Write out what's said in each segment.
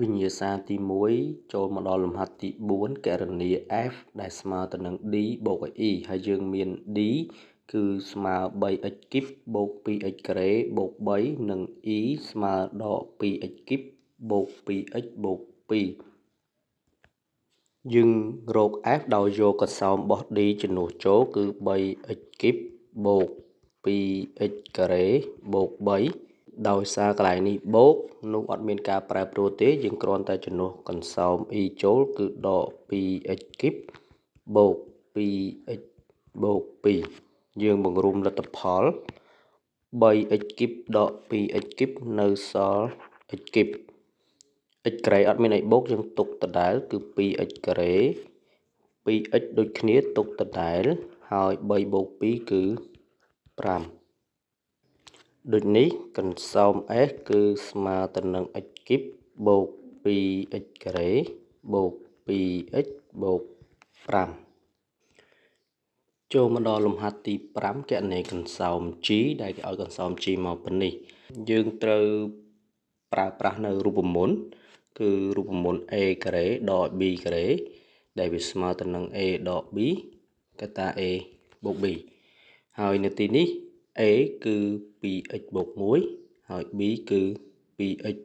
វិញ្ញាសាទី1ចូលមកដល់លំហាត់ទី4គណនា f ដែលស្មើទៅនឹង d បូក e ហើយយើងមាន d គឺស្មើ 3x គីបបូក 2x ការ៉េបូក 3 និង e ស្មើដក 2x គីបបូក 2x បូក 2 យើងរក f ដោយយកកសោមរបស់ d ជំនួសចូលគឺ 3x គីបបូក 2x ការ៉េបូក 3 ដោយសារកន្លែងនេះបូកនោះអត់មានការប្រែប្រួលទេយើងគ្រាន់តែជំនួសកន្សោម e ចូលគឺដក 2x គីបបូក 2x បូក 2 យើងបង្រួមលទ្ធផល 3x គីបដក 2x គីបនៅសល់ x គីប x ការ៉េអត់មានអីបូកយើងទុកដដែលគឺ 2x ការ៉េ 2x ដូចគ្នាទុកដដែលហើយ3បូក 2 គឺ 5 ដូចនេះកន្សោម s គឺស្មើទៅនឹង x គីបបូក 2x ការ៉េបូក 2x បូក 5 ចូលមកដល់លំហាត់ទី5គណនាកន្សោម g ដែលគេឲ្យកន្សោម g មកប៉ុណ្នេះយើងត្រូវប្រើប្រាស់នៅរូបមន្តគឺរូបមន្ត a ការ៉េដក b ការ៉េដែលវាស្មើទៅនឹង a ដក b កតា a បូក b ហើយនៅទីនេះ a គឺ 2x បូក 1 ហើយ b គឺ 2x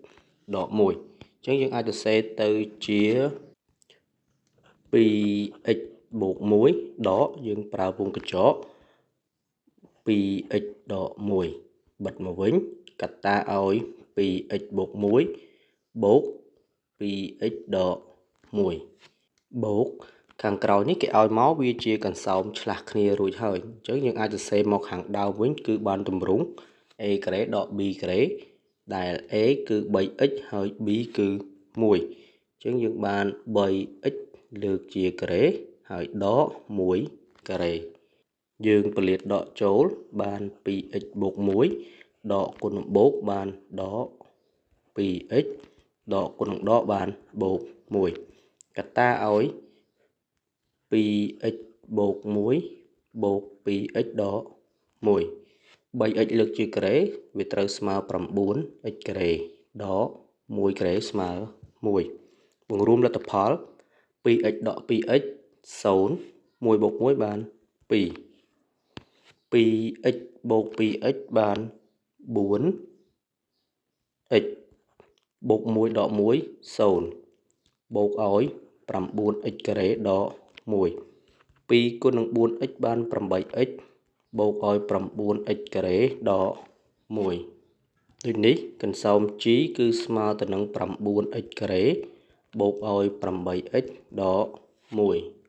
ដក 1 អញ្ចឹងយើងអាចសរសេរទៅជា 2x បូក 1 ដកយើងប្រើវងកញ្ចក់ 2x ដក 1 បិទមកវិញកតាឲ្យ 2x បូក 1 បូក 2x ដក 1 បូកខាងក្រោយនេះគេឲ្យមកវាជាកន្សោមឆ្លាស់គ្នារួចហើយអញ្ចឹងយើងអាចសរសេរមកខាងដើមវិញគឺបានទម្រង់ a ការ៉េដក b ការ៉េដែល a គឺ 3x ហើយ b គឺ1អញ្ចឹងយើងបាន 3x លើកជាការ៉េហើយដក 1 ការ៉េយើងពលាតដកចូលបាន 2x បូក 1 ដកគុណនឹងបូកបានដក 2x ដកគុណនឹងដកបានបូក 1 កតាឲ្យ 2x បូក 1 បូក 2x ដក 1 3x លើកជាការ៉េវាត្រូវស្មើ 9x ការ៉េដក 1 ការ៉េស្មើ1បង្រួមលទ្ធផល 2x ដក 2x 0 1បូក 1 បាន 2 2x បូក 2x បាន 4x បូក 1 ដក 1 0 បូកឲ្យ 9x ការ៉េដក 1 2គុណនឹង 4x បាន 8x បូកឲ្យ 9x ការ៉េដក 1 ដូចនេះកន្សោម g គឺស្មើទៅនឹង 9x ការ៉េបូកឲ្យ 8x ដក 1